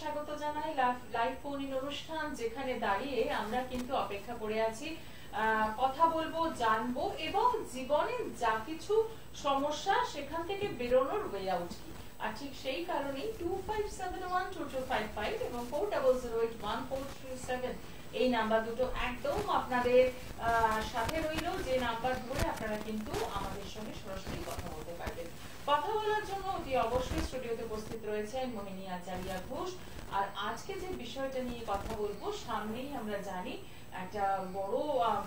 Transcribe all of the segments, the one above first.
স্বাগত জানাই live phone in অনুষ্ঠান, যেখানে দাঁড়িয়ে আমরা কিন্তু অপেক্ষা করে আছি কথা বলবো, জানবো এবং জীবনে যা কিছু সমস্যা সেখান থেকে বেরোনোর ওয়ে আউট কি। আর ঠিক সেই কারণেই 25712255 এবং 40081437 এই নাম্বার দুটো একদম আপনাদের সাথে রইল, যে নাম্বার ধরে আপনারা কিন্তু আমাদের সঙ্গে সরাসরি কথা বলতে পারবেন। কথা বলার জন্য অতি অবশ্যই স্টুডিওতে উপস্থিত রয়েছেন মোহিনী আচারিয়া ঘোষ। আর আজকে যে বিষয়টা নিয়ে কথা বলবো, সামনেই আমরা জানি একটা বড়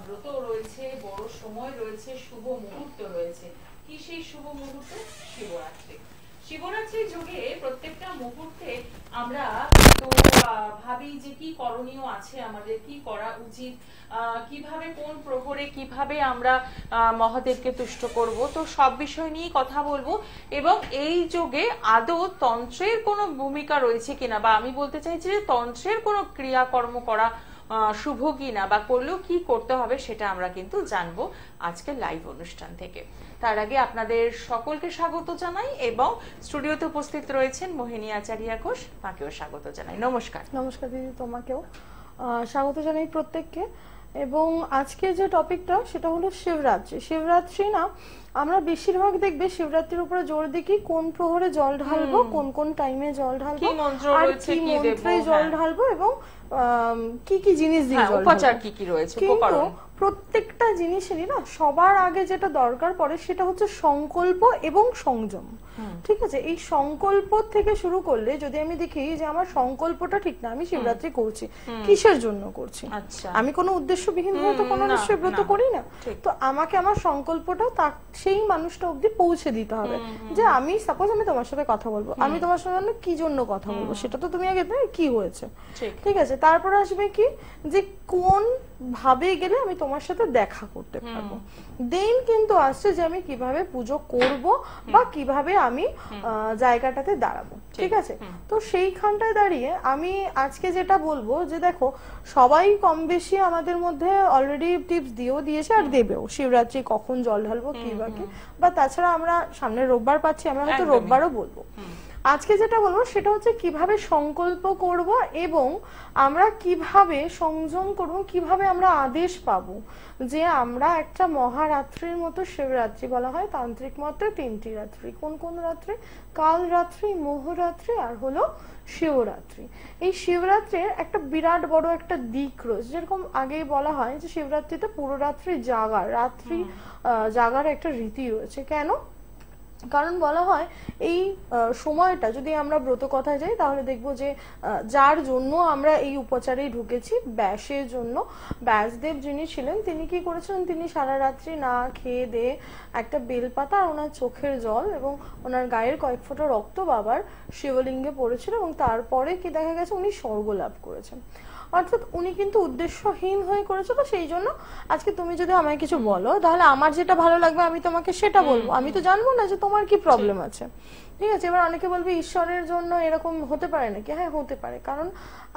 ব্রত রয়েছে, বড় সময় রয়েছে, শুভ মুহূর্ত রয়েছে। কি সেই শুভ মুহূর্ত? শিবরাত্রি। শিবরাত্রির যুগে প্রত্যেকটা মুহূর্তে আমরা তো ভাবি যে কি করণীয় আছে, আমাদের কি করা উচিত, কিভাবে কোন প্রহরে কিভাবে আমরা মহাদেবকে তুষ্ট করব, তো সব বিষয় নিয়ে কথা বলবো। এবং এই যুগে আদৌ তন্ত্রের কোনো ভূমিকা রয়েছে কিনা, বা আমি বলতে চাইছি যে তন্ত্রের কোনো ক্রিয়াকর্ম করা শুভ কিনা, বা করলেও কি করতে হবে, সেটা আমরা কিন্তু জানবো আজকে লাইভ অনুষ্ঠান থেকে। তার আগে আপনাদের সকলকে স্বাগত জানাই এবং স্টুডিওতে উপস্থিত রয়েছেন মোহিনী আচারিয়া ঘোষ, তাকেও স্বাগত জানাই। নমস্কার। নমস্কার দিদি, তোমাকেও স্বাগত জানাই প্রত্যেককে। এবং আজকে যে টপিকটা সেটা হলো শিবরাত্রি। শিবরাত্রি না, আমরা বেশিরভাগ দেখবে শিবরাত্রির উপরে জোর দিই কি কোন প্রহরে জল ঢালবো, কোন কোন টাইমে জল ঢালবো, আর কি মন্ত্রে জল ঢালবো এবং কি কি জিনিস দিয়ে জল উপচার কি কি রয়েছে। কিন্তু প্রত্যেকটা জিনিসেরই না সবার আগে যেটা দরকার পড়ে সেটা হচ্ছে সংকল্প এবং সংযম। ঠিক আছে, এই সংকল্প থেকে শুরু করলে যদি আমি দেখি যে আমার সংকল্পটা ঠিক না, আমি শিবরাত্রি করছি কিসের জন্য করছি, আমি কোনো উদ্দেশ্যবিহীন হয়তো কোনো নিশ্চয় ব্রত করি না, তো আমাকে আমার সংকল্পটা সেই মানুষটা অব্দি পৌঁছে দিতে হবে। যে আমি সাপোজ আমি তোমার সাথে কথা বলবো, আমি তোমার সঙ্গে কি জন্য কথা বলবো সেটা তো তুমি আগে কি হয়েছে, ঠিক আছে, তারপরে আসবে কি যে কোন ভাবে গেলে আমি তোমার সাথে দেখা করতে পারবো, দেন কিন্তু আসছে যে আমি কিভাবে পুজো করব বা কিভাবে আমি জায়গাটাতে দাঁড়াবো। ঠিক আছে, তো সেইখানটায় দাঁড়িয়ে আমি আজকে যেটা বলবো যে দেখো, সবাই কম বেশি আমাদের মধ্যে অলরেডি টিপস দিয়েও দিয়েছে আর দেবেও, শিবরাত্রি কখন জল ঢালবো কি বা তাছাড়া আমরা সামনে রোববার পাচ্ছি, আমরা হয়তো রোববারও বলবো। আজকে যেটা বলবো সেটা হচ্ছে কিভাবে সংকল্প করব এবং আমরা কিভাবে সংযম করব, কিভাবে আমরা আদেশ পাবো যে আমরা একটা মহারাত্রির মতো, শিবরাত্রি বলা হয় তান্ত্রিক মতে 3টি রাত্রি। কোন কোন রাত্রি? কাল রাত্রি, মোহরাত্রি আর হলো শিবরাত্রি। এই শিবরাত্রির একটা বিরাট বড় একটা দিক রয়েছে, যেরকম আগেই বলা হয় যে শিবরাত্রিতে পুরো রাত্রি জাগার একটা রীতি রয়েছে। কেন? কারণ বলা হয় এই সময়টা যদি আমরা ব্রত কথায় যাই তাহলে দেখবো যে যার জন্য আমরা এই উপচারেই ঢুকেছি, ব্যাসের জন্য, ব্যাসদেব যিনি ছিলেন তিনি কি করেছিলেন, তিনি সারা রাত্রি না খেয়ে দিয়ে একটা বেলপাতা আর ওনার চোখের জল এবং ওনার গায়ের কয়েক ফোঁটা রক্ত বাবার শিবলিঙ্গে পড়েছিল এবং তারপরে কি দেখা গেছে উনি স্বর্গ লাভ করেছেন। অর্থাৎ উনি কিন্তু উদ্দেশ্যহীন হয়ে করেছে। তো সেই জন্য আজকে তুমি যদি আমায় কিছু বলো তাহলে আমার যেটা ভালো লাগবে আমি তোমাকে সেটা বলবো, আমি তো জানবো না যে তোমার কি প্রবলেম আছে। ঠিক আছে, এবার অনেকে বলবে ঈশ্বরের জন্য এরকম হতে পারে নাকি? হ্যাঁ, হতে পারে। কারণ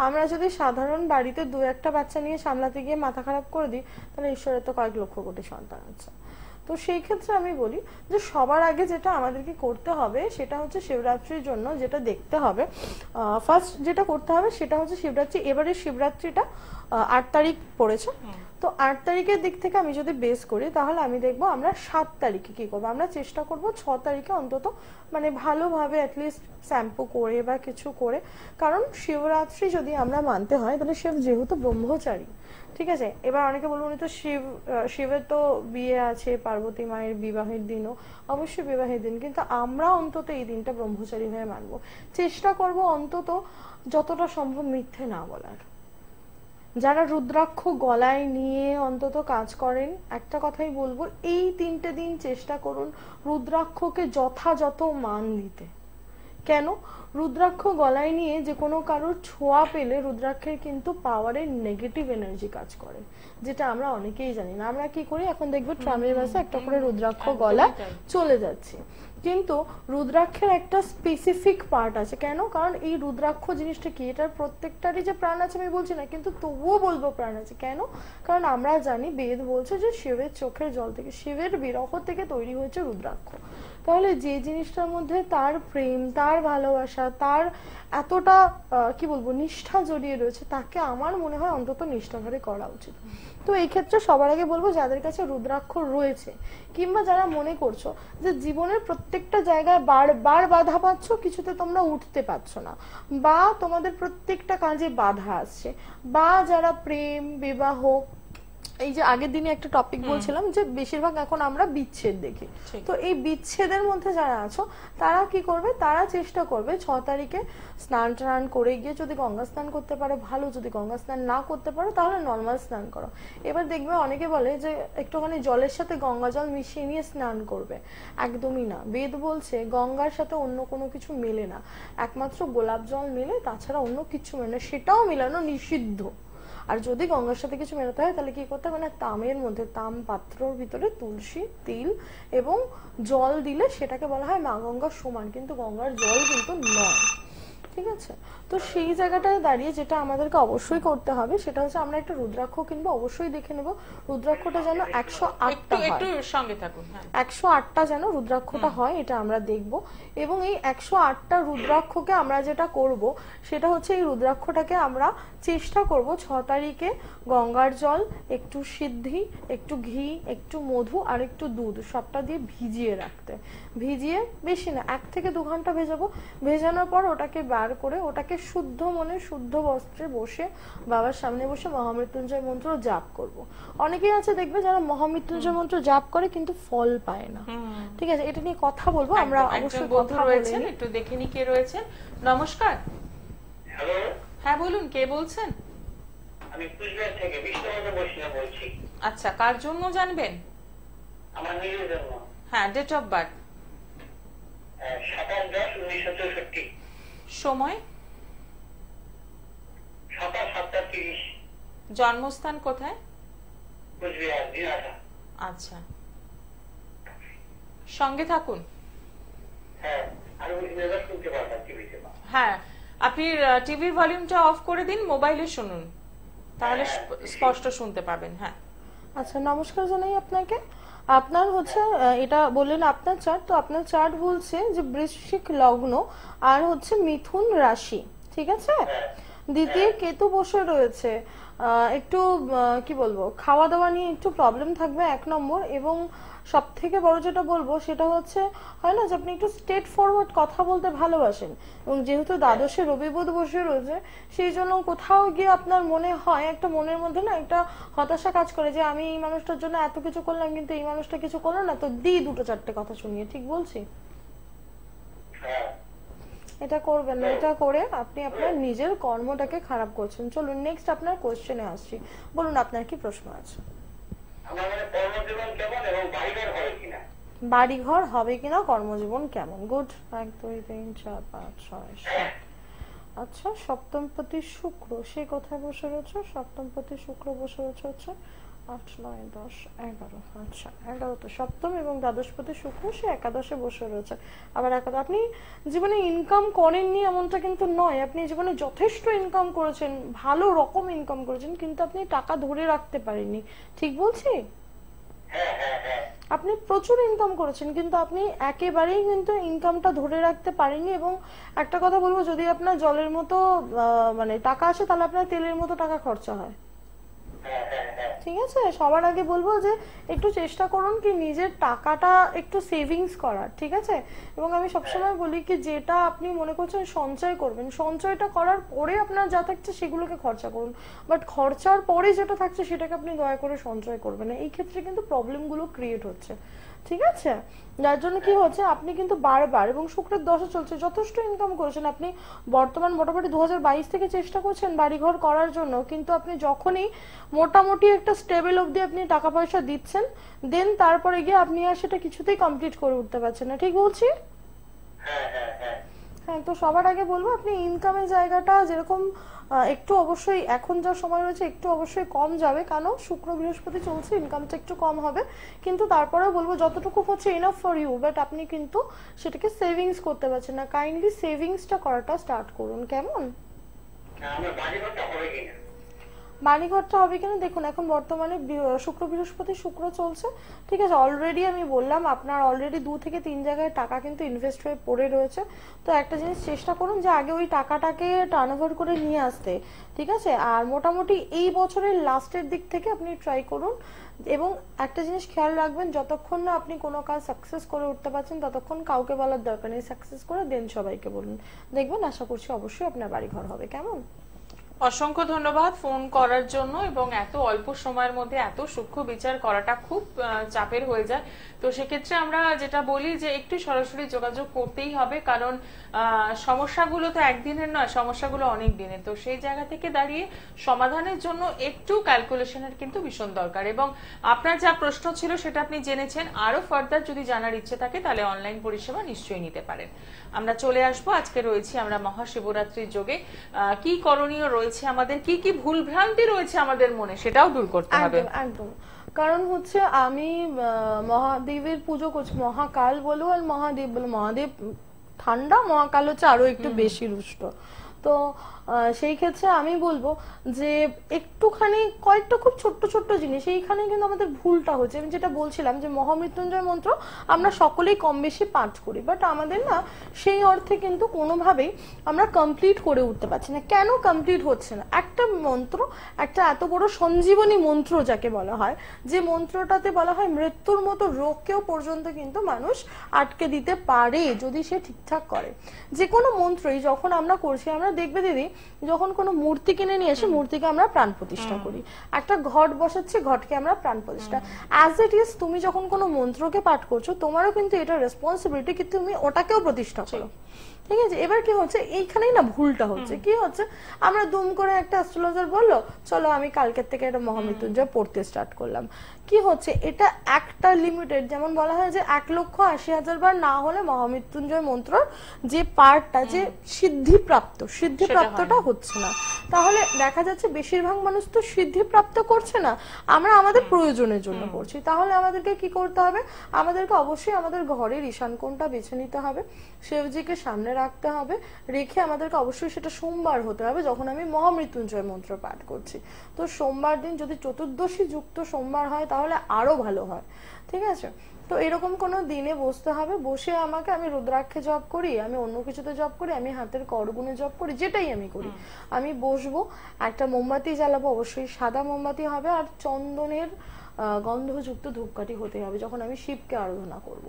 আমরা যদি সাধারণ বাড়িতে 2-1টা বাচ্চা নিয়ে সামলাতে গিয়ে মাথা খারাপ করে দিই, তাহলে ঈশ্বরের তো কয়েক লক্ষ কোটি সন্তান আছে। তো সেই ক্ষেত্রে আমি বলি যে সবার আগে যেটা আমাদেরকে করতে হবে সেটা হচ্ছে শিবরাত্রির জন্য যেটা দেখতে হবে, ফার্স্ট যেটা করতে হবে সেটা হচ্ছে শিবরাত্রি। এবারে শিবরাত্রিটা 8 তারিখ পড়েছে, তো 8 তারিখের দিক থেকে আমি যদি বেস করি তাহলে আমি দেখবো আমরা 7 তারিখে কি করবো, আমরা চেষ্টা করব 6 তারিখে অন্তত মানে ভালোভাবে অ্যাটলিস্ট শ্যাম্পু করে বা কিছু করে। কারণ শিবরাত্রি যদি আমরা মানতে হয় তাহলে শিব যেহেতু ব্রহ্মচারী, ঠিক আছে, এবার অনেকে বলবো উনি তো শিবের তো বিয়ে আছে, পার্বতী মায়ের বিবাহের দিনও, অবশ্যই বিবাহের দিন, কিন্তু আমরা অন্তত এই দিনটা ব্রহ্মচারী হয়ে মানবো। চেষ্টা করব অন্তত যতটা সম্ভব মিথ্যে না বলার। যারা রুদ্রাক্ষ গলায় নিয়ে অন্তত কাজ করেন, একটা কথাই বলবো, এই 3টে দিন চেষ্টা করুন রুদ্রাক্ষকে যথাযথ মান দিতে। কেন? রুদ্রাক্ষ গলায় নিয়ে যে কোনো কারোর ছোঁয়া পেলে রুদ্রাক্ষের কিন্তু পাওয়ারের নেগেটিভ এনার্জি কাজ করে, যেটা আমরা অনেকেই জানি না। আমরা কি করি, এখন দেখবো ট্রামের বাসে একটা করে রুদ্রাক্ষ গলায় চলে যাচ্ছে, কিন্তু রুদ্রাক্ষের একটা স্পেসিফিক পার্ট আছে। কেন? কারণ এই রুদ্রাক্ষ জিনিসটা কি, এটার প্রত্যেকটারই যে প্রাণ আছে আমি বলছি না, কিন্তু তবুও বলবো প্রাণ আছে। কেন? কারণ আমরা জানি বেদ বলছে যে শিবের চোখের জল থেকে, শিবের বিরহ থেকে তৈরি হয়েছে রুদ্রাক্ষ। তাহলে যে জিনিসটার মধ্যে তার প্রেম, তার ভালোবাসা, তার এতটা কি বলবো নিষ্ঠা জড়িয়ে রয়েছে, তাকে আমার মনে হয় অন্তত নিষ্ঠাভরে করা উচিত। তো এই ক্ষেত্রে সবার আগে বলবো, যাদের কাছে রুদ্রাক্ষ রয়েছে কিংবা যারা মনে করছো যে জীবনের প্রত্যেকটা জায়গায় বারবার বাধা পাচ্ছ, কিছুতে তোমরা উঠতে পারছো না, বা তোমাদের প্রত্যেকটা কাজে বাধা আসছে, বা যারা প্রেম বিবাহ, এই যে আগের দিনে একটা টপিক বলছিলাম যে বেশিরভাগ এখন আমরা বিচ্ছেদ দেখি, তো এই বিচ্ছেদের মধ্যে যারা আছো তারা কি করবে, তারা চেষ্টা করবে 6 তারিখে স্নান টান করে গিয়ে, যদি গঙ্গা স্নান করতে পারে ভালো, যদি গঙ্গা স্নান না করতে পারো তাহলে নর্মাল স্নান করো। এবার দেখবে অনেকে বলে যে একটুখানি জলের সাথে গঙ্গা জল মিশিয়ে নিয়ে স্নান করবে, একদমই না। বেদ বলছে গঙ্গার সাথে অন্য কোনো কিছু মেলে না, একমাত্র গোলাপ জল মেলে, তাছাড়া অন্য কিছু মেলে না, সেটাও মেলানো নিষিদ্ধ। আর যদি গঙ্গার সাথে কিছু মেলাতে হয় তাহলে কি করতে হবে না, তামের মধ্যে, তাম পাত্রর ভিতরে তুলসী, তিল এবং জল দিলে সেটাকে বলা হয় মা গঙ্গার সমান, কিন্তু গঙ্গার জল কিন্তু নয়। ঠিক আছে, তো সেই জায়গাটায় দাঁড়িয়ে যেটা আমাদেরকে অবশ্যই করতে হবে সেটা হচ্ছে আমরা একটা রুদ্রাক্ষ কিনবো, অবশ্যই দেখে নেব রুদ্রাক্ষটা যেন 108টা হয়, একটু সঙ্গে থাকুন, 108টা যেন রুদ্রাক্ষটা হয়, এটা আমরা দেখব। এবং এই 108টা রুদ্রাক্ষকে আমরা যেটা করব সেটা হচ্ছে এই রুদ্রাক্ষটাকে আমরা চেষ্টা করব 6 তারিখে গঙ্গার জল, একটু সিদ্ধি, একটু ঘি, একটু মধু আর একটু দুধ সবটা দিয়ে ভিজিয়ে রাখতে। ভিজিয়ে বেশি না 1 থেকে 2 ঘন্টা ভেজাবো। ভেজানোর পর ওটাকে বার করে ওটাকে শুদ্ধ মনে শুদ্ধ বস্ত্রে বসে বাবার সামনে বসে মহামৃত্যুঞ্জয় মন্ত্র জাপ করব। অনেকেই আছে দেখবে যারা মহামৃত্যুঞ্জয় মন্ত্র জাপ করে কিন্তু ফল পায় না। ঠিক আছে, এটা নিয়ে কথা বলবো আমরা, অবশ্যই কথা বলছেন, একটু দেখে নি কে রয়েছেন। নমস্কার। হ্যালো, হ্যাঁ বলুন, কে বলছেন? আমি কুচবিহার থেকে বিষ্ণুবর্ধন বৈষ্ণব বলছি। আচ্ছা, কার জন্য জানবেন? আমার নিজের জন্য। হ্যাঁ, ডেট অফ বার্থ? 27/10/1964। সময়? সকাল 7:30। জন্মস্থান কোথায়? কুচবিহার দিনাটা। আচ্ছা, সঙ্গে থাকুন। হ্যাঁ, আমি বুঝতে শুনতে পারতাম টিভিতে। হ্যাঁ, আপনি টিভির ভলিউমটা অফ করে দিন, মোবাইলে শুনুন, তাহলে স্পষ্ট শুনতে পাবেন। হ্যাঁ, আচ্ছা, নমস্কার জানাই আপনাকে। আপনার হচ্ছে এটা বললেন আপনার চার্ট, তো আপনার চার্ট বলছে যে বৃশ্চিক লগ্ন আর হচ্ছে মিথুন রাশি, ঠিক আছে। দ্বিতীয় কেতু বসে রয়েছে, একটু কি বলবো, খাওয়া দাওয়া নিয়ে একটু প্রবলেম থাকবে 1 নম্বর। এবং সব থেকে বড় যেটা বলবো সেটা হচ্ছে, হয় না যে আপনি একটু স্ট্রেট ফরওয়ার্ড কথা বলতে ভালোবাসেন, এবং যেহেতু দ্বাদশে রবি বুধ বসে রয়েছে সেই জন্য কোথাও গিয়ে আপনার মনে হয় একটা, মনের মধ্যে না একটা হতাশা কাজ করে যে আমি এই মানুষটার জন্য এত কিছু করলাম কিন্তু এই মানুষটা কিছু করলো না, তো দি 2-4টে কথা শুনিয়ে, ঠিক বলছি? এটা করবেন না, এটা করে আপনি আপনার নিজের কর্মটাকে খারাপ করছেন। চলুন নেক্সট আপনার কোশ্চেনে আসছি, বলুন আপনার কি প্রশ্ন আছে? আমার মানে কর্মজীবন কেমন এবং বাড়িঘর হবে কিনা? বাড়িঘর হবে কিনা, কর্মজীবন কেমন? গুড। 1 2 3 4 5 6 7। আচ্ছা, সপ্তমপতি শুক্র সে কোথায় বসে রয়েছে? সপ্তমপতি শুক্র বসে রয়েছে হচ্ছে 8 9 10 11। আচ্ছা, 11 তো সপ্তম, এবং দ্বাদশপতি শুক্র সে একাদশে বসে রয়েছে। আবার একাদশ, আপনি জীবনে ইনকাম করেননি এমনটা কিন্তু নয়, আপনি জীবনে যথেষ্ট ইনকাম করেছেন, ভালো রকম ইনকাম করেছেন, কিন্তু আপনি টাকা ধরে রাখতে পারেননি, ঠিক বলছি? আপনি প্রচুর ইনকাম করেছেন কিন্তু আপনি একেবারেই কিন্তু ইনকামটা ধরে রাখতে পারেননি। এবং একটা কথা বলবো, যদি আপনার জলের মতো মানে টাকা আসে তাহলে আপনার তেলের মতো টাকা খরচা হয়, ঠিক আছে। সবার আগে বলবো যে একটু চেষ্টা করুন কি নিজের টাকাটা একটু সেভিংস করার, ঠিক আছে। এবং আমি সবসময় বলি কি যেটা আপনি মনে করছেন সঞ্চয় করবেন, সঞ্চয়টা করার পরে আপনার যা থাকছে সেগুলোকে খরচা করুন, বাট খরচার পরে যেটা থাকছে সেটাকে আপনি দয়া করে সঞ্চয় করবেন না। এই ক্ষেত্রে কিন্তু প্রবলেমগুলো ক্রিয়েট হচ্ছে, ঠিক আছে। যার জন্য কি হচ্ছে, আপনি কিন্তু বারবার, এবং শুক্রের দশা চলছে, যথেষ্ট ইনকাম করেছেন আপনি, বর্তমান মোটামুটি 2022 থেকে চেষ্টা করছেন বাড়িঘর করার জন্য, কিন্তু আপনি যখনই মোটামুটি একটা স্টেবল অবধি আপনি টাকা পয়সা দিচ্ছেন, দেন তারপরে গিয়ে আপনি আর সেটা কিছুতেই কমপ্লিট করে উঠতে পারছেন না, ঠিক বলছি? হ্যাঁ, তো সবার আগে বলবো আপনি ইনকামের জায়গাটা যেরকম একটু অবশ্যই এখন যা সময় রয়েছে একটু অবশ্যই কম যাবে, কারণ শুক্র বৃহস্পতি চলছে, ইনকামটা একটু কম হবে, কিন্তু তারপরেও বলবো যতটুকু হচ্ছে এনাফ ফর ইউ, বাট আপনি কিন্তু সেটাকে সেভিংস করতে পারছেন না। কাইন্ডলি সেভিংসটা করাটা স্টার্ট করুন, কেমন? বাড়িঘরটা হবে কিনা দেখুন, এখন বর্তমানে শুক্র বৃহস্পতি শুক্র চলছে, ঠিক আছে। অলরেডি আমি বললাম আপনার অলরেডি 2 থেকে 3 জায়গায় টাকা কিন্তু ইনভেস্ট হয়ে পড়ে রয়েছে। তো একটা জিনিস চেষ্টা করুন যে আগে ওই টাকাটাকে টার্ন ওভার করে নিয়ে আসতে, ঠিক আছে। আর মোটামুটি এই বছরের লাস্টের দিক থেকে আপনি ট্রাই করুন, এবং একটা জিনিস খেয়াল রাখবেন, যতক্ষণ না আপনি কোনো কাজ সাকসেস করে উঠতে পারছেন ততক্ষণ কাউকে বলার দরকার নেই, সাকসেস করে দেন সবাইকে বলুন, দেখবেন আশা করছি অবশ্যই আপনার বাড়ি ঘর হবে। কেমন? অসংখ্য ধন্যবাদ ফোন করার জন্য, এবং এত অল্প সময়ের মধ্যে এত সূক্ষ্ম বিচার করাটা খুব চাপের হয়ে যায়। তো সেক্ষেত্রে আমরা যেটা বলি যে একটু সরাসরি যোগাযোগ করতেই হবে, কারণ সমস্যাগুলো তো একদিনের নয়, সমস্যাগুলো অনেক দিনের। তো সেই জায়গা থেকে দাঁড়িয়ে সমাধানের জন্য একটু ক্যালকুলেশনের কিন্তু ভীষণ দরকার। এবং আপনার যা প্রশ্ন ছিল সেটা আপনি জেনেছেন, আরো ফার্দার যদি জানার ইচ্ছে থাকে তাহলে অনলাইন পরিষেবা নিশ্চয়ই নিতে পারেন। আমরা চলে আসবো, আজকে রয়েছি আমরা মহাশিবরাত্রির যোগে, কি করণীয় রয়েছে আমাদের, কি কি ভুল ভ্রান্তি রয়েছে আমাদের মনে, সেটাও দূর করতে হবে। একদম, কারণ হচ্ছে আমি মহাদেবের পুজো করছি, মহাকাল বলো আর মহাদেব বলো, মহাদেব ঠান্ডা, মহাকাল হচ্ছে আরো একটু বেশি রুষ্ট। তো সেই ক্ষেত্রে আমি বলবো যে একটুখানি কয়েকটা খুব ছোট্ট ছোট্ট জিনিস, এইখানে কিন্তু আমাদের ভুলটা হচ্ছে। আমি যেটা বলছিলাম যে মহামৃত্যুঞ্জয় মন্ত্র আমরা সকলেই কম বেশি পাঠ করি, বাট আমাদের না সেই অর্থে কিন্তু কোনোভাবেই আমরা কমপ্লিট করে উঠতে পারছি না। কেন কমপ্লিট হচ্ছে না? একটা মন্ত্র, একটা এত বড় সঞ্জীবনী মন্ত্র যাকে বলা হয়, যে মন্ত্রটাতে বলা হয় মৃত্যুর মতো রোগকেও পর্যন্ত কিন্তু মানুষ আটকে দিতে পারে যদি সে ঠিকঠাক করে। যে কোনো মন্ত্রই যখন আমরা করছি, আমরা দেখবে দিদি, যখন কোনো মূর্তি কিনে নিয়ে এসে মূর্তিকে আমরা প্রাণ প্রতিষ্ঠা করি, একটা ঘট বসাচ্ছি, ঘটকে আমরা প্রাণ প্রতিষ্ঠা, অ্যাজ ইট ইজ তুমি যখন কোনো মন্ত্রকে পাঠ করছো তোমারও কিন্তু এটা রেসপন্সিবিলিটি কি তুমি ওটাকেও প্রতিষ্ঠা করো, ঠিক আছে। এবার কি হচ্ছে, এইখানেই না ভুলটা হচ্ছে। কি হচ্ছে, আমরা দুম করে একটা অ্যাস্ট্রোলজার বললো চলো আমি কালকের থেকে এটা মহামৃত্যুঞ্জয় পড়তে স্টার্ট করলাম। কি হচ্ছে, এটা একটা লিমিটেড, যেমন বলা হয় যে 1,80,000 বার না হলে মহামৃত্যুঞ্জয় মন্ত্র যে পার্টটা, যে সিদ্ধিপ্রাপ্তটা হচ্ছে না। তাহলে দেখা যাচ্ছে বেশিরভাগ মানুষ তো সিদ্ধিপ্রাপ্ত করছে না, আমরা আমাদের প্রয়োজনের জন্য করছি। তাহলে আমাদেরকে কি করতে হবে, আমাদেরকে অবশ্যই আমাদের ঘরের ঈশান কোণটা বেছে নিতে হবে, শিবজিকে সামনে রাখতে হবে, রেখে আমাদেরকে অবশ্যই সেটা সোমবার হতে হবে যখন আমি মহামৃত্যুঞ্জয় মন্ত্র পাঠ করছি। তো সোমবার দিন যদি চতুর্দশী যুক্ত সোমবার হয় তাহলে আরো ভালো হয়, ঠিক আছে। তো এরকম কোনো দিনে বসতে হবে, বসে আমাকে, আমি রুদ্রাক্ষে জপ করি, আমি অন্য কিছুতে জপ করি, আমি হাতের করগুনে জপ করি, যেটাই আমি করি, আমি বসবো, একটা মোমবাতি জ্বালাবো, অবশ্যই সাদা মোমবাতি হবে, আর চন্দনের গন্ধযুক্ত ধূপকাঠি হতে হবে যখন আমি শিবকে আরাধনা করব,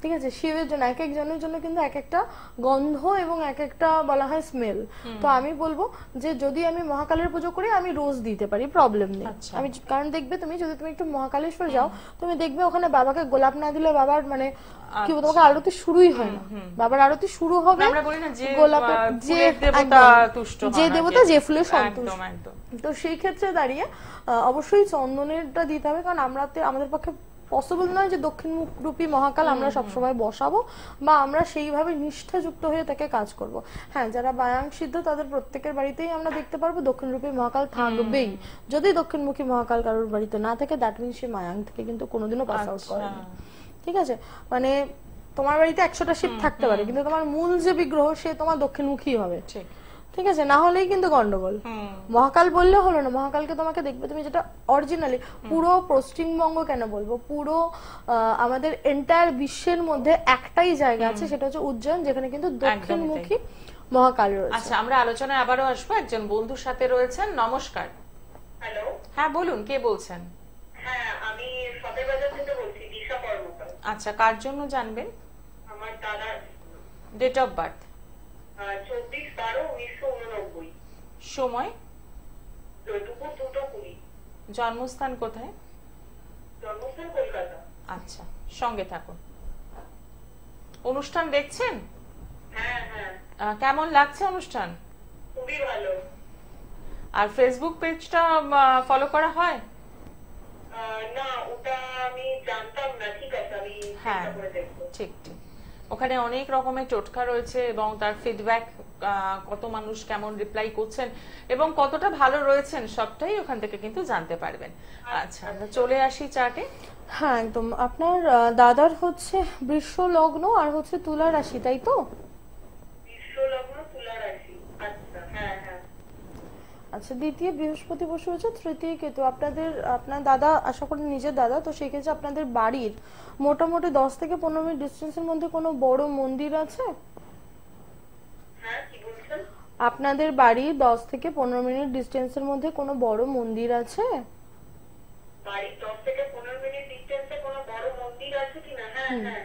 ঠিক আছে। শিবের জন্য এক একজনের জন্য কিন্তু এক একটা গন্ধ এবং এক একটা বলা হয় স্মেল। তো আমি বলবো যে যদি আমি মহাকালের পুজো করি আমি রোজ দিতে পারি, প্রবলেম নেই। আমি কারণ দেখবে তুমি যদি তুমি একটু মহাকালেশ্বর যাও, তুমি দেখবে ওখানে বাবাকে গোলাপ না দিলে বাবার মানে কি বলবো, তোমাকে আরতি শুরুই হয় না। বাবার আরতি শুরু হবে গোলাপের, যে দেবতা যে ফুলে সন্তুষ্ট। তো সেই ক্ষেত্রে দাঁড়িয়ে অবশ্যই চন্দনেরটা দিতে হবে, কারণ আমাদের পক্ষে পসিবল নয় যে দক্ষিণ মুখ রূপী মহাকাল আমরা সবসময় বসাবো বা আমরা সেইভাবে নিষ্ঠাযুক্ত হয়ে তাকে কাজ করব। হ্যাঁ, যারা বায়াং সিদ্ধ তাদের প্রত্যেকের বাড়িতেই আমরা দেখতে পারবো দক্ষিণ রূপী মহাকাল থাকবেই। যদি দক্ষিণমুখী মহাকাল কারোর বাড়িতে না থাকে, দ্যাট মিনস সে মায়াং থেকে কিন্তু কোনোদিনও পাস আউট করে না, ঠিক আছে। মানে তোমার বাড়িতে 100টা শিব থাকতে পারে, কিন্তু তোমার মূল যে বিগ্রহ সে তোমার দক্ষিণমুখী হবে, ঠিক আছে, না হলেই কিন্তু গন্ডগোল। মহাকাল বললে হলো না, মহাকালকে তোমাকে দেখবে তুমি যেটা অরিজিনালি পুরো পশ্চিমবঙ্গ কেন বলবো, পুরো আমাদের এন্টায়ার বিশ্বের মধ্যে একটাই জায়গা আছে, সেটা হচ্ছে উজ্জয়ন, যেখানে কিন্তু দক্ষিণমুখী মহাকাল রয়েছে। আচ্ছা, আমরা আলোচনায় আবারও আসবো, একজন বন্ধুর সাথে রয়েছেন। নমস্কার। হ্যালো, হ্যাঁ বলুন, কে বলছেন? হ্যাঁ আমি সদরবাজার থেকে বলছি, দিশা কর্মকার। আচ্ছা, কার জন্য জানবেন? আমার দাদার ডেট অফ বার্থ? 24/12/1989। সময়? দুপুর 2:20। জন্মস্থান কোথায়? জন্মস্থান কলকাতা। আচ্ছা, সঙ্গে থাকুন। অনুষ্ঠান দেখছেন? হ্যাঁ হ্যাঁ। কেমন লাগছে অনুষ্ঠান? খুবই ভালো। আর ফেসবুক পেজটা ফলো করা হয়? না, ওটা আমি জানতাম না। ঠিক আছে, আমি চেষ্টা করে দেখব। ঠিক ঠিক, ওখানে অনেক রকমের টোটকা রয়েছে এবং তার ফিডব্যাক, কত মানুষ কেমন রিপ্লাই করছেন এবং কতটা ভালো রয়েছেন সবটাই ওখান থেকে কিন্তু জানতে পারবেন। আচ্ছা, আমরা চলে আসি চার্টে। হ্যাঁ একদম, আপনার দাদার হচ্ছে বৃষ লগ্ন আর হচ্ছে তুলা রাশি, তাই তো? বৃষ লগ্ন তুলা রাশি। আচ্ছা, হ্যাঁ হ্যাঁ। আচ্ছা, দ্বিতীয় বৃহস্পতি বসে রয়েছে, তৃতীয় কেতু। আপনার দাদা আশা করি নিজের দাদা, তো সেই ক্ষেত্রে আপনাদের বাড়ির মোটামুটি 10 থেকে 15 মিনিট ডিস্টেন্সের মধ্যে কোনো বড় মন্দির আছে? হ্যাঁ, কি বলছেন? আপনাদের বাড়ি 10 থেকে 15 মিনিট ডিস্টেন্সের মধ্যে কোনো বড় মন্দির আছে? বাড়ি 10 থেকে 15 মিনিট ডিস্টেন্সে কোনো বড় মন্দির আছে কিনা? হ্যাঁ হ্যাঁ।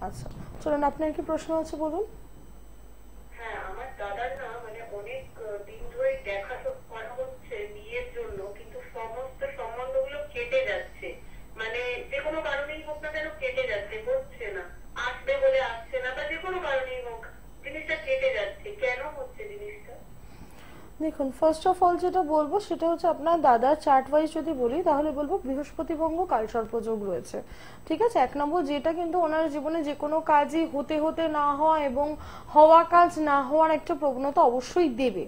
আচ্ছা, চলুন আপনার কি প্রশ্ন আছে বলুন। হ্যাঁ, আমার দাদার না মানে অনেক দিন ধরে দেখা করা হচ্ছে বিয়ের জন্য, কিন্তু সমস্ত সম্বন্ধগুলো কেটে যাচ্ছে, মানে যে কোনো কারণেই হোক না কেন কেটে যাচ্ছে, হচ্ছে না, আসবে বলে আসছে না, বা যে কোনো কারণেই হোক জিনিসটা কেটে যাচ্ছে। কেন হচ্ছে জিনিসটা? দেখুন, ফার্স্ট অফ অল যেটা বলবো সেটা হচ্ছে আপনার দাদার চার্ট ওয়াইজ যদি বলি তাহলে বলবো বৃহস্পতি ভঙ্গ কালসর্পযোগ রয়েছে। ঠিক আছে, 1 নম্বর যেটা কিন্তু ওনার জীবনে যে কোনো কাজই হতে হতে না হওয়া এবং হওয়া কাজ না হওয়ার একটা প্রবণতা অবশ্যই দেবে।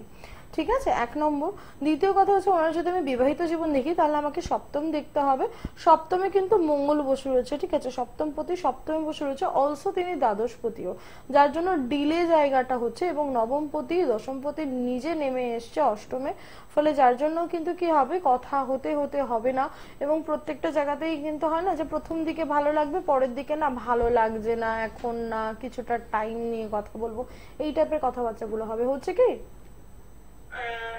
ঠিক আছে, 1 নম্বর। দ্বিতীয় কথা হচ্ছে ওনার যদি আমি বিবাহিত জীবন দেখি তাহলে আমাকে সপ্তম দেখতে হবে। সপ্তমে কিন্তু মঙ্গল বসে রয়েছে। ঠিক আছে, সপ্তমপতি সপ্তমে বসে রয়েছে, অলসো তিনি দ্বাদশপতিও, যার জন্য ডিলে জায়গাটা হচ্ছে, এবং নবমপতি দশমপতি নিজে নেমে এসছে অষ্টমে, ফলে যার জন্য কিন্তু কি হবে, কথা হতে হতে হবে না। এবং প্রত্যেকটা জায়গাতেই কিন্তু হয় না যে প্রথম দিকে ভালো লাগবে, পরের দিকে না ভালো লাগছে না, এখন না, কিছুটা টাইম নিয়ে কথা বলবো, এই টাইপের কথাবার্তাগুলো হবে। হচ্ছে কি?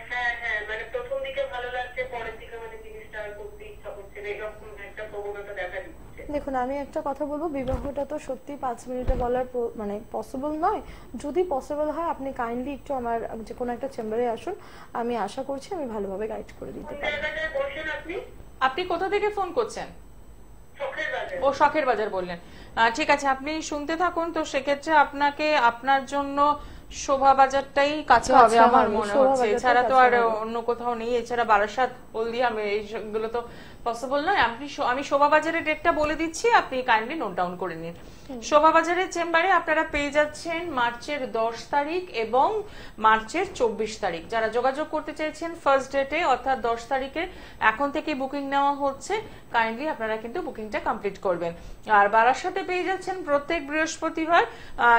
হ্যাঁ হ্যাঁ, মানে প্রথম দিকে ভালো লাগছে, পরের দিকে মানে জিনিসটা আর করতে ইচ্ছা করছে না, এরকম একটা প্রবণতা দেখা দিচ্ছে। দেখুন, আমি একটা কথা বলবো, বিবাহটা তো সত্যি 5 মিনিটে বলার মানে পসিবল নয়। যদি পসিবল হয় আপনি কাইন্ডলি একটু আমার যে কোনো একটা চেম্বারে আসুন, আমি আশা করছি আমি ভালোভাবে গাইড করে দিতে কোন পারি। জায়গাটায় বসেন আপনি? আপনি কোথা থেকে ফোন করছেন? শখের বাজার। ও, শখের বাজার বললেন। ঠিক আছে, আপনি শুনতে থাকুন। তো সেক্ষেত্রে আপনাকে আপনার জন্য শোভা বাজারটাই কাছে হবে আমার মনে হচ্ছে, এছাড়া তো আর অন্য কোথাও নেই। এছাড়া বারাসাত, হলদিয়া, এইগুলো তো পসিবল নয়। আমি শোভা বাজারের ডেটটা বলে দিচ্ছি, আপনি কাইন্ডলি নোট ডাউন করে নিন। শোভা বাজারের চেম্বারে আপনারা পেয়ে যাচ্ছেন মার্চের 10 তারিখ এবং মার্চের 24 তারিখ। যারা যোগাযোগ করতে চাইছেন ফার্স্ট ডেটে অর্থাৎ 10 তারিখে, এখন থেকে বুকিং নেওয়া হচ্ছে, কাইন্ডলি আপনারা কিন্তু বুকিংটা কমপ্লিট করবেন। আর বারাসাতে পেয়ে যাচ্ছেন প্রত্যেক বৃহস্পতিবার।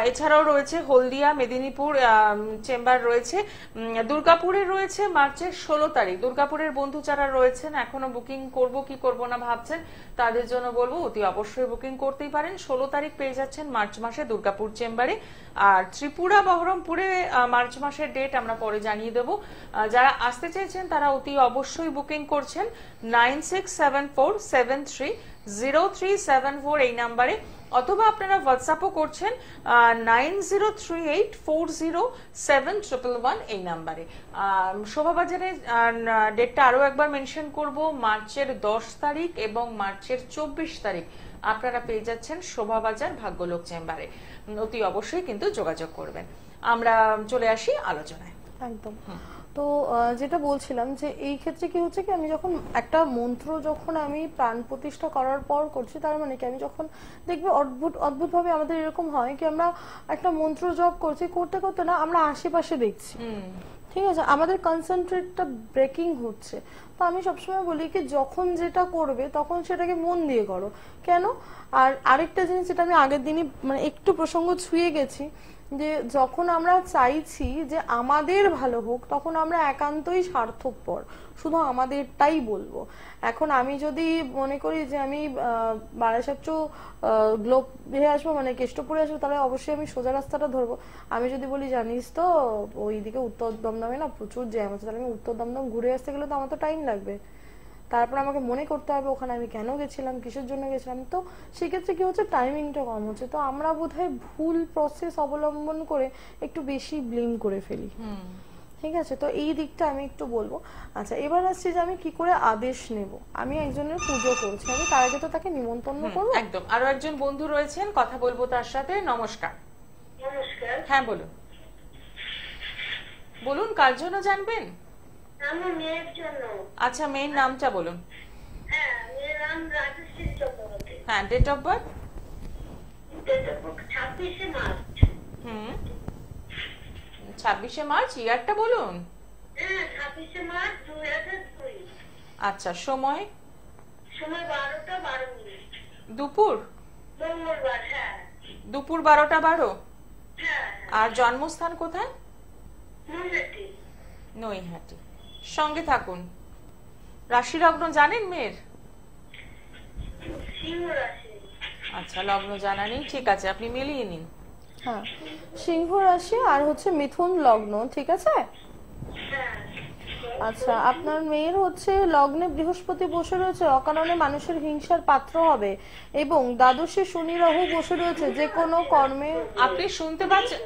এছাড়াও রয়েছে হলদিয়া, মেদিনীপুর চেম্বার রয়েছে। দুর্গাপুরে রয়েছে মার্চের 16 তারিখ। দুর্গাপুরের বন্ধু যারা রয়েছেন এখনো বুকিং করব কি করব না ভাবছেন, তাদের জন্য বলবো অতি অবশ্যই বুকিং করতেই পারেন। 16 তারিখ পেয়ে যাচ্ছেন মার্চ মাসে দুর্গাপুর চেম্বারে। আর ত্রিপুরা বহরমপুরে মার্চ মাসের ডেট আমরা পরে জানিয়ে দেবো। যারা আসতে চাইছেন তারা অতি অবশ্যই বুকিং করছেন 9674730374 এই নাম্বারে, অথবা আপনারা হোয়াটসঅ্যাপও করছেন 9038407111 এই নাম্বারে। শোভাবাজারের ডেটটা আরো একবার মেনশন করব, মার্চের 10 তারিখ এবং মার্চের 24 তারিখ আপনারা পেয়ে যাচ্ছেন শোভাবাজার ভাগ্যলোক চেম্বারে। অতি অবশ্যই কিন্তু যোগাযোগ করবেন। আমরা চলে আসি আলোচনায়। একদম। তো যেটা বলছিলাম যে এই ক্ষেত্রে কি হচ্ছে কি, আমি যখন একটা মন্ত্র যখন আমি প্রাণ প্রতিষ্ঠা করার পর করছি, তার মানে কি আমি যখন দেখবে অদ্ভুত ভাবে আমাদের এরকম হয় কি, আমরা একটা মন্ত্র জপ করছি, করতে করতে না আমরা আশেপাশে দেখছি। ঠিক আছে, আমাদের কনসেন্ট্রেটটা ব্রেকিং হচ্ছে। তো আমি সবসময় বলি কি, যখন যেটা করবে তখন সেটাকে মন দিয়ে করো। কেন? আর আরেকটা জিনিস যেটা আমি আগের দিনই মানে একটু প্রসঙ্গ ছুঁয়ে গেছি, যে যখন আমরা চাইছি যে আমাদের ভালো হোক তখন আমরা একান্তই স্বার্থপর, শুধু আমাদেরটাই বলবো। এখন আমি যদি মনে করি যে আমি বারাসাত গ্লোব হয়ে আসবো, মানে কেষ্টপুরে আসবো, তাহলে অবশ্যই আমি সোজা রাস্তাটা ধরবো। আমি যদি বলি জানিস তো ওইদিকে উত্তর দমদমে না প্রচুর জ্যাম আছে, তাহলে আমি উত্তর দমদম ঘুরে আসতে গেলে তো আমার তো টাইম লাগবে। তারপর আমাকে মনে করতে হবে ওখানে আমি কেন গেছিলাম, কিসের জন্য গেছিলাম। তো সেক্ষেত্রে কি হচ্ছে, টাইমিংটা কম হচ্ছে। তো আমরা বোধহয় ভুল প্রসেস অবলম্বন করে একটু বেশি ব্লেম করে ফেলি। ঠিক আছে, তো এই দিকটা আমি একটু বলবো। আচ্ছা, এবার আসছি যে আমি কি করে আদেশ নেব। আমি একজনের পুজো করছি, আমি তার আগে তো তাকে নিমন্ত্রণ করবো। একদম। আরো একজন বন্ধু রয়েছেন, কথা বলবো তার সাথে। নমস্কার। নমস্কার। হ্যাঁ বলুন, বলুন কার জন্য জানবেন? আমার মেয়ের জন্য। আচ্ছা, মেয়ের নামটা বলুন। হ্যাঁ, মেয়ের নাম রাজশ্রী চক্রবর্তী। হ্যাঁ, ডেট অফ বার্থ? 26শে মার্চ। 26শে মার্চ, ইয়ারটা বলুন। হ্যাঁ, 26শে মার্চ 2002। আচ্ছা, সময়? সময় 12টা 12 মিনিট। দুপুর? মঙ্গলবার। হ্যাঁ, দুপুর 12টা 12। হ্যাঁ। আর জন্মস্থান কোথায়? নৈহাটি। নৈহাটি। সঙ্গে থাকুন। রাশি লগ্ন জানেন মেয়ের? সিংহ রাশি। আচ্ছা, লগ্ন জানা নেই, ঠিক আছে, আপনি মিলিয়ে নিন। হ্যাঁ, সিংহ রাশি আর হচ্ছে মিথুন লগ্ন, ঠিক আছে। হ্যাঁ। আচ্ছা, আপনার মেয়ের হচ্ছে লগ্নে বৃহস্পতি বসে রয়েছে, অকারণে মানুষের হিংসার পাত্র হবে, এবং দ্বাদশে শনি রাহু বসে রয়েছে, যে কোনো কর্মে। আপনি শুনতে পাচ্ছেন?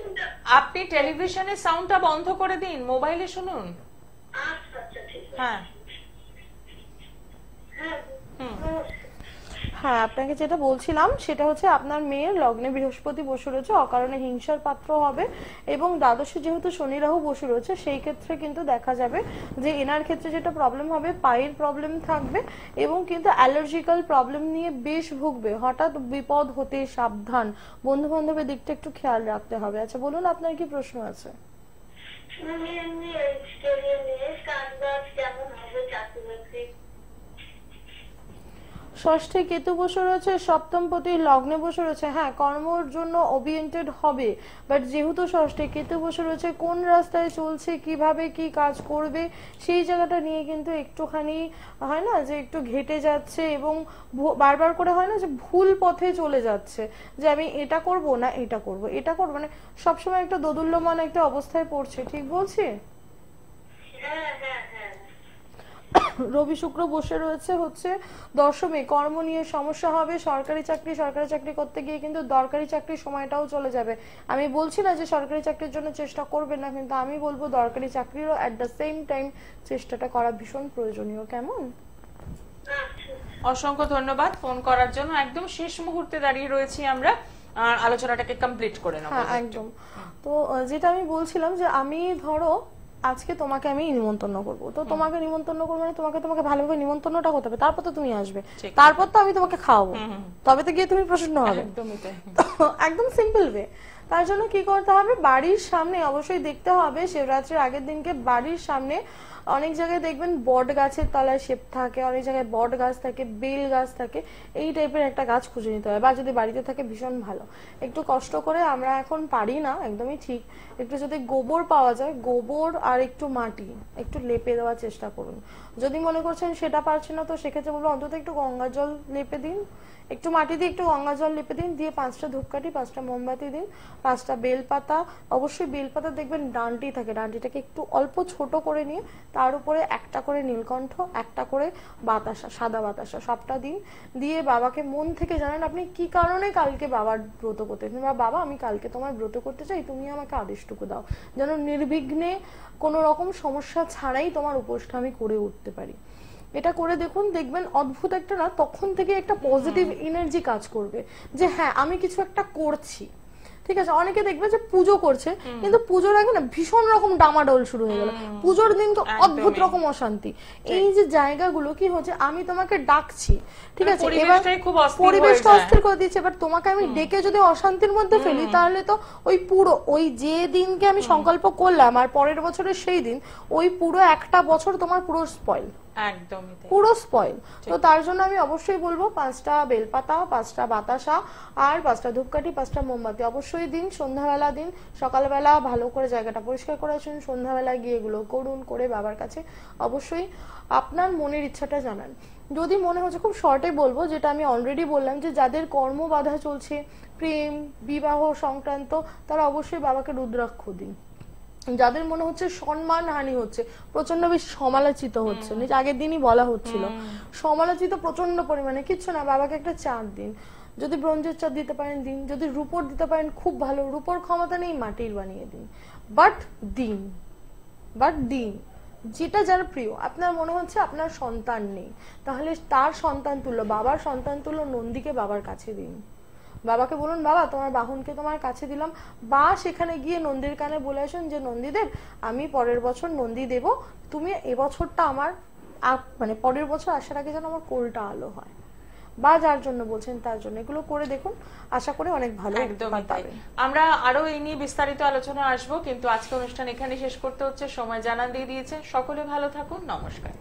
আপনি টেলিভিশনের সাউন্ডটা বন্ধ করে দিন, মোবাইলে শুনুন। আচ্ছা আচ্ছা, ঠিক আছে। হ্যাঁ। হ্যাঁ। হ্যাঁ, আপনাকে যেটা বলছিলাম সেটা হচ্ছে আপনার মেয়ের লগ্নে বৃহস্পতি বসে রয়েছে, অকারণে হিংসার পাত্র হবে, এবং দ্বাদশে যেহেতু শনি রাহু বসে রয়েছে, সেই ক্ষেত্রে কিন্তু দেখা যাবে যে এনার ক্ষেত্রে যেটা প্রবলেম হবে, পায়ের প্রবলেম থাকবে, এবং কিন্তু অ্যালার্জিক্যাল প্রবলেম নিয়ে বেশ ভুগবে। হঠাৎ বিপদ হতে সাবধান, বন্ধু বান্ধবের দিকটা একটু খেয়াল রাখতে হবে। আচ্ছা বলুন, আপনার কি প্রশ্ন আছে? এমনি স্টোরি নিয়ে কাজবাজ কেমন হবে, চাকরি বাকরি? ষষ্ঠে কেতু বসে রয়েছে, সপ্তম পতি লগ্নে বসে রয়েছে। হ্যাঁ, কর্মের জন্য ওরিয়েন্টেড হবে, বাট যেহেতু ষষ্ঠে কেতু বসে রয়েছে, কোন রাস্তায় চলছে, কিভাবে কি কাজ করবে, সেই জায়গাটা নিয়ে কিন্তু একটুখানি হয় না যে একটু ঘেটে যাচ্ছে, এবং বারবার করে হয় না যে ভুল পথে চলে যাচ্ছে, যে আমি এটা করব না এটা করব, এটা করব, মানে সবসময় একটা দোদুল্যমান একটা অবস্থায় পড়ছে, ঠিক বলছি? হ্যাঁ হ্যাঁ হ্যাঁ। রবি শুক্র বসে রয়েছে হচ্ছে দশমে, কর্ম নিয়ে সমস্যা হবে, সরকারি চাকরি করতে গিয়ে কিন্তু দরকারি চাকরির সময়টাও চলে যাবে। আমি বলছি না যে সরকারি চাকরির জন্য চেষ্টা করবেন না, কিন্তু আমি বলবো দরকারি চাকরিরও অ্যাট দ্য সেম টাইম চেষ্টাটা করা ভীষণ প্রয়োজনীয়। কেমন? অসংখ্য ধন্যবাদ ফোন করার জন্য। একদম শেষ মুহূর্তে দাঁড়িয়ে রয়েছি আমরা, আর আলোচনাটাকে কমপ্লিট করে নেব। হ্যাঁ একদম। তো যেটা আমি বলছিলাম যে আমি ধরো আজকে তোমাকে আমি নিমন্ত্রণ করবো, তো তোমাকে নিমন্ত্রণ করবো মানে তোমাকে ভালোভাবে নিমন্ত্রণটা করতে হবে, তারপর তো তুমি আসবে, তারপর তো আমি তোমাকে খাওয়াবো, তবে তো গিয়ে তুমি প্রসন্ন হবে। একদম সিম্পল ওয়ে। তার জন্য কি করতে হবে, বাড়ির সামনে অবশ্যই দেখতে হবে শিবরাত্রির আগের দিনকে বাড়ির সামনে অনেক জায়গায় দেখবেন বট গাছের তলায় শেপ থাকে, অনেক জায়গায় বট গাছ থাকে, বেল গাছ থাকে, এই টাইপের একটা গাছ খুঁজে নিতে হবে, বা যদি বাড়িতে থাকে ভীষণ ভালো। একটু কষ্ট করে, আমরা এখন পারি না একদমই ঠিক, একটু যদি গোবর পাওয়া যায়, গোবর আর একটু মাটি একটু লেপে দেওয়ার চেষ্টা করুন। যদি মনে করছেন সেটা পারছেন না, তো সেক্ষেত্রে বলবো অন্তত একটু গঙ্গা জল লেপে দিন, একটু মাটি দিয়ে একটু গঙ্গা জল লেপে দিন, দিয়ে 5টা ধূপকাঠি, 5টা মোমবাতি দিন, 5টা বেলপাতা, অবশ্যই বেলপাতা দেখবেন ডান্টি থাকে, ডান্টিটাকে একটু অল্প ছোট করে নিয়ে তার উপরে একটা করে নীলকণ্ঠ, একটা করে বাতাসা, সাদা বাতাসা, সবটা দিন। দিয়ে বাবাকে মন থেকে জানান আপনি কি কারণে কালকে বাবার ব্রত করতে চান, বা বাবা আমি কালকে তোমার ব্রত করতে চাই, তুমি আমাকে আদেশটুকু দাও, যেন নির্বিঘ্নে কোনো রকম সমস্যা ছাড়াই তোমার উপোসটা আমি করে উঠতে পারি। এটা করে দেখুন, দেখবেন অদ্ভুত একটা না তখন থেকে একটা পজিটিভ এনার্জি কাজ করবে, যে হ্যাঁ আমি কিছু একটা করছি। ঠিক আছে, অনেকে দেখবে যে পুজো করছে, কিন্তু পুজোর আগে না ভীষণ রকম ডামাডোল শুরু হয়ে গেল, পুজোর দিন তো অদ্ভুত রকম অশান্তি। এই যে জায়গাগুলো কি হচ্ছে, আমি তোমাকে ডাকছি, ঠিক আছে, এবার পরিবেশটা অস্থির করে দিচ্ছে, এবার তোমাকে আমি ডেকে যদি অশান্তির মধ্যে ফেলি, তাহলে তো ওই পুরো ওই যে দিনকে আমি সংকল্প করলাম আর পরের বছরের সেই দিন, ওই পুরো একটা বছর তোমার পুরো স্পয়েল, একদমই পুরো স্পয়েল। তো তার জন্য আমি অবশ্যই বলবো 5টা বেলপাতা, 5টা বাতাসা, আর 5টা ধূপকাঠি, 5টা মোমবাতি অবশ্যই দিন, সন্ধ্যাবেলা দিন, সকালবেলা ভালো করে জায়গাটা পরিষ্কার করে আসুন, সন্ধ্যাবেলা গিয়ে এগুলো করুন, করে বাবার কাছে অবশ্যই আপনার মনের ইচ্ছাটা জানান। যদি মনে হচ্ছে, খুব শর্টে বলবো, যেটা আমি অলরেডি বললাম, যে যাদের কর্ম বাধা চলছে, প্রেম বিবাহ সংক্রান্ত, তারা অবশ্যই বাবাকে রুদ্রাক্ষ দিন। যাদের মনে হচ্ছে সম্মান হানি হচ্ছে, প্রচন্ড বেশি সমালোচিত হচ্ছে, আগের দিনই বলা হচ্ছিল সমালোচিত প্রচন্ড পরিমাণে, কিচ্ছু না, বাবাকে একটা চাঁদ দিন, যদি ব্রোঞ্জের চাঁদ দিতে পারেন দিন, যদি রূপোর দিতে পারেন খুব ভালো, রূপোর ক্ষমতা নেই মাটির বানিয়ে দিন, বাট দিন যেটা যার প্রিয়। আপনার মনে হচ্ছে আপনার সন্তান নেই, তাহলে তার সন্তান তুল্য, বাবার সন্তান তুল্য নন্দীকে বাবার কাছে দিন, বাবাকে বলুন বাবা তোমার বাহনকে তোমার কাছে দিলাম, বা সেখানে গিয়ে নন্দীর কানে বলে আসুন যে নন্দীদেব আমি পরের বছর নন্দী দেব, তুমি এবছরটা আমার মানে পরের বছর আসার আগে যেন আমার কোলটা আলো হয়, বা যার জন্য বলছেন তার জন্য। এগুলো করে দেখুন, আশা করি অনেক ভালো পাবেন। আমরা আরো এই নিয়ে বিস্তারিত আলোচনা আসবো, কিন্তু আজকে অনুষ্ঠান এখানে শেষ করতে হচ্ছে, সময় জানান দিয়ে দিয়েছেন। সকলে ভালো থাকুন, নমস্কার।